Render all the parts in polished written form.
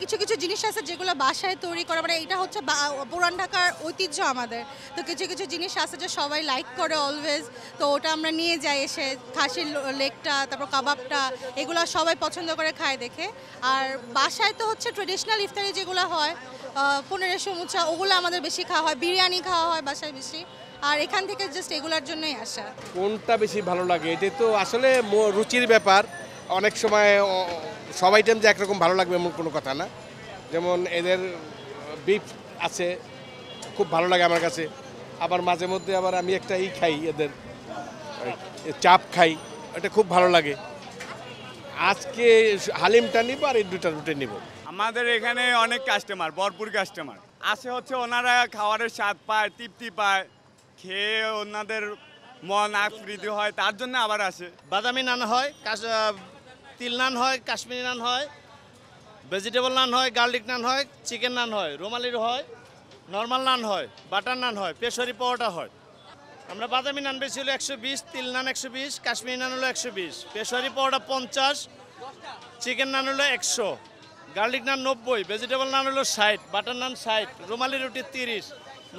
কিছু কিছু জিনিস আছে যেগুলো বাসায় তৈরি করা, মানে এটা হচ্ছে পুরান ঢাকার ঐতিহ্য আমাদের। তো কিছু কিছু জিনিস আছে যে সবাই লাইক করে অলওয়েজ, তো ওটা আমরা নিয়ে যাই এসে। খাসির লেগটা, তারপর কাবাবটা, এগুলো সবাই পছন্দ করে খায় দেখে। আর বাসায় তো হচ্ছে ট্রেডিশনাল ইফতারি যেগুলো হয়, পনেরো সমুচা, ওগুলো আমাদের বেশি খাওয়া হয়। বিরিয়ানি খাওয়া হয় বাসায় বেশি। আর এখান থেকে জাস্ট এগুলোর জন্যই আসা। কোনটা বেশি ভালো লাগে এটা তো আসলে রুচির ব্যাপার। অনেক সময় সব আইটেম যে একরকম ভালো লাগবে এমন কোনো কথা না। যেমন এদের বিফ আছে, খুব ভালো লাগে আমার কাছে। আবার মাঝে মধ্যে আবার আমি একটা খাই, এদের চাপ খাই, এটা খুব ভালো লাগে। আজকে হালিমটা নিব আর এই দুটা রুটি নিব। আমাদের এখানে অনেক কাস্টমার, ভরপুর কাস্টমার আসে। হচ্ছে ওনারা খাবারের স্বাদ পায়, তৃপ্তি পায়, খেয়ে ওনাদের মন আফ্রিদি হয়, তার জন্য আবার আসে। বাদামি নান হয়, তিল নান হয়, কাশ্মীরি নান হয়, ভেজিটেবল নান হয়, গার্লিক নান হয়, চিকেন নান হয়, রুমালির হয়, নর্মাল নান হয়, বাটার নান হয়, পেশোয়ারি পাওয়াটা হয়। আমরা বাদামি নান বেশি হলো 120, তিল নান 120, কাশ্মীরি নান হলো 120, পেশোয়ারি পাওয়াটা 50, চিকেন নান হলো 100, গার্লিক নান 90, ভেজিটেবল নান হলো 60, বাটার নান 60, রুমালি রুটি 30,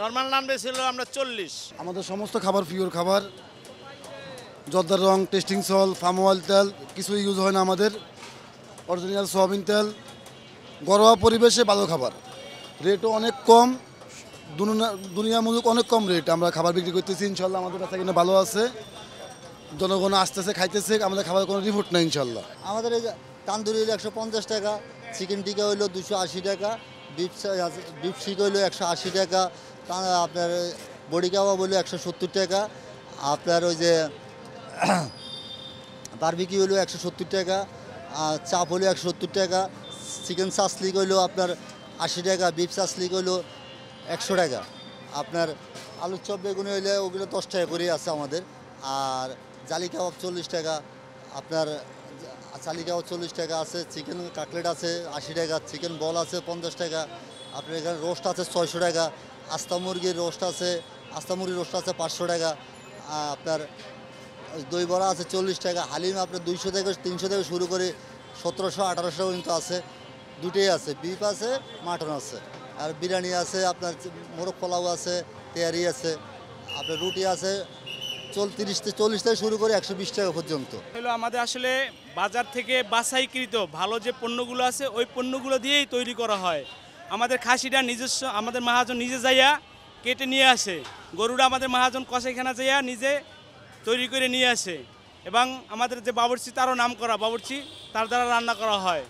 নর্মাল নান বেশি হলো আমরা 40। আমাদের সমস্ত খাবার পিওর খাবার, জর্দার রং, টেস্টিং সল, ফার্ম অয়েল তেল কিছু ইউজ হয় না আমাদের। অরিজিনাল সয়াবিন তেল, ঘরোয়া পরিবেশে ভালো খাবার, রেটও অনেক কম। দুনিয়ার মধ্যে অনেক কম রেট আমরা খাবার বিক্রি করতেছি। ইনশাল্লাহ আমাদের কাছে কিনে ভালো আছে, জনগণ আসতেছে, খাইতেছে, আমাদের খাবার কোনো রিপোর্ট নেই ইনশাল্লাহ। আমাদের এই তান্দুরি 150 টাকা, চিকেন টিকা হইলো 280 টাকা, বিফ শিক হইলো 180 টাকা, আপনার বডি কাবাব হইলো 170 টাকা, আপনার ওই যে বারবিকিউ হইলো 170 টাকা, চাপ হইলো 170 টাকা, চিকেন সাসলিক হইলো আপনার 80 টাকা, বিফ সাসলিক হইলো 100 টাকা, আপনার আলুর চপ বেগুনি হইলে ওগুলো 10 টাকা করেই আছে আমাদের। আর জালি কাবাব 40 টাকা, আপনার চালি কাবাব 40 টাকা আছে, চিকেন কাটলেট আছে 80 টাকা, চিকেন বল আছে 50 টাকা, আপনার এখানে রোস্ট আছে 600 টাকা, আস্তা মুরগির রোস্ট আছে, 500 টাকা, আপনার দই বড়া আছে 40 টাকা, হালিম আপনার 200 থেকে 300 থেকে শুরু করে 1700-1800 পর্যন্ত আছে। দুটোই আছে, বিফ আছে, মাটন আছে, আর বিরিয়ানি আছে, আপনার মোরগ পোলাও আছে, তেয়ারি আছে, আপনার রুটি আছে 40 থেকে শুরু করে 120 টাকা পর্যন্ত। হলো আমাদের আসলে বাজার থেকে বাছাইকৃত ভালো যে পণ্যগুলো আছে ওই পণ্যগুলো দিয়েই তৈরি করা হয়। আমাদের খাসিটা নিজস্ব, আমাদের মহাজন নিজে যাইয়া কেটে নিয়ে আসে, গরুটা আমাদের মহাজন কসাইখানা যাইয়া নিজে তৈরি করে নিয়ে আসে, এবং আমাদের যে বাবুর্চি, তারও নাম করা বাবুর্চি, তার দ্বারা রান্না করা হয়।